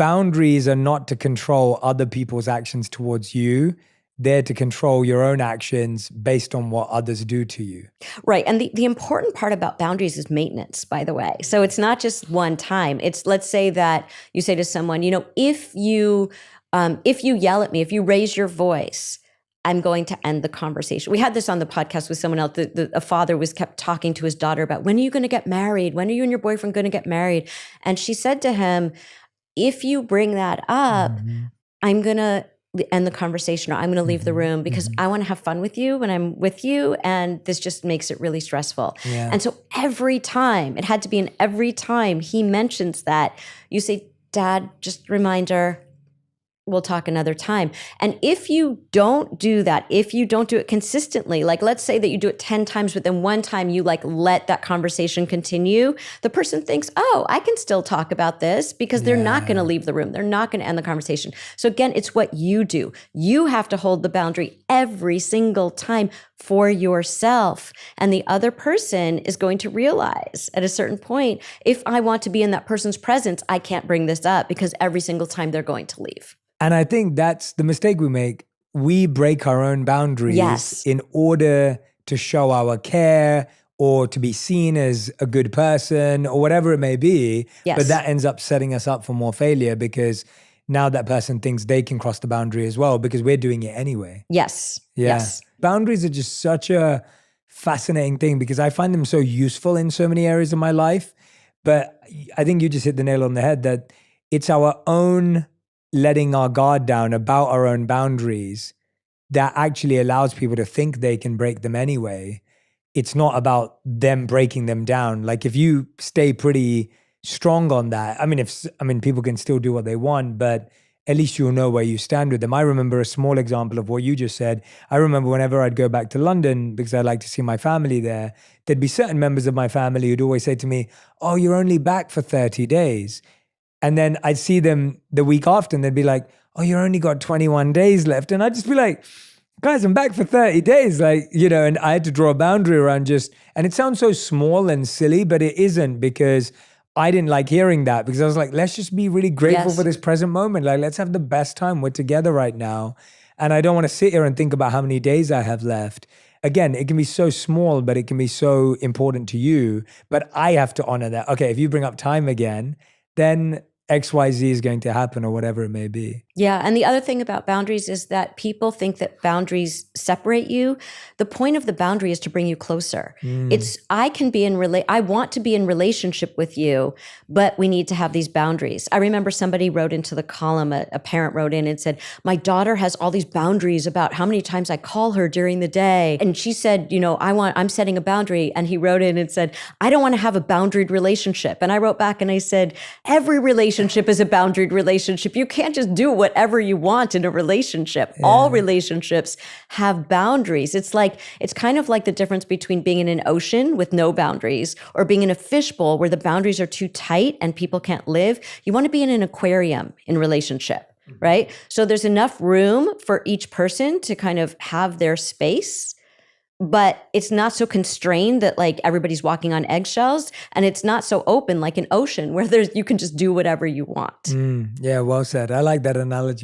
boundaries are not to control other people's actions towards you. They're to control your own actions based on what others do to you. Right. And the important part about boundaries is maintenance, by the way. So it's not just one time. It's, let's say that you say to someone, if you yell at me, if you raise your voice, I'm going to end the conversation. We had this on the podcast with someone else. A father kept talking to his daughter about, when are you going to get married? When are you and your boyfriend going to get married? And she said to him, if you bring that up, I'm going to end the conversation, or I'm going to leave the room, because I want to have fun with you when I'm with you. And this just makes it really stressful. Yeah. And so every time he mentions that, you say, Dad, just a reminder, we'll talk another time. And if you don't do that, if you don't do it consistently, like let's say that you do it 10 times, but then one time you let that conversation continue, the person thinks, oh, I can still talk about this, because they're not going to leave the room. They're not going to end the conversation. So again, it's what you do. You have to hold the boundary every single time for yourself. And the other person is going to realize at a certain point, if I want to be in that person's presence, I can't bring this up, because every single time they're going to leave. And I think that's the mistake we make. We break our own boundaries in order to show our care or to be seen as a good person or whatever it may be. Yes. But that ends up setting us up for more failure, because now that person thinks they can cross the boundary as well, because we're doing it anyway. Yes. Yeah. Yes. Boundaries are just such a fascinating thing, because I find them so useful in so many areas of my life. But I think you just hit the nail on the head, that it's our own letting our guard down about our own boundaries that actually allows people to think they can break them anyway. It's not about them breaking them down. Like if you stay pretty strong on that, people can still do what they want, but at least you'll know where you stand with them. I remember a small example of what you just said. I remember whenever I'd go back to London, because I like to see my family there, there'd be certain members of my family who'd always say to me, oh, you're only back for 30 days. And then I'd see them the week after and they'd be like, oh, you only got 21 days left. And I'd just be like, guys, I'm back for 30 days. And I had to draw a boundary around and it sounds so small and silly, but it isn't, because I didn't like hearing that, because I was like, let's just be really grateful for this present moment. Let's have the best time. We're together right now. And I don't want to sit here and think about how many days I have left. Again, it can be so small, but it can be so important to you. But I have to honor that. Okay, if you bring up time again, then XYZ is going to happen, or whatever it may be. Yeah. And the other thing about boundaries is that people think that boundaries separate you. The point of the boundary is to bring you closer. I want to be in relationship with you, but we need to have these boundaries. I remember somebody wrote into the column, a parent wrote in and said, my daughter has all these boundaries about how many times I call her during the day. And she said, I'm setting a boundary. And he wrote in and said, I don't want to have a boundaried relationship. And I wrote back and I said, every relationship is a boundaried relationship. You can't just do whatever you want in a relationship. Yeah. All relationships have boundaries. It's kind of like the difference between being in an ocean with no boundaries or being in a fishbowl where the boundaries are too tight and people can't live. You want to be in an aquarium in relationship, right? So there's enough room for each person to kind of have their space, but it's not so constrained that everybody's walking on eggshells, and it's not so open like an ocean where you can just do whatever you want. Yeah, well said. I like that analogy.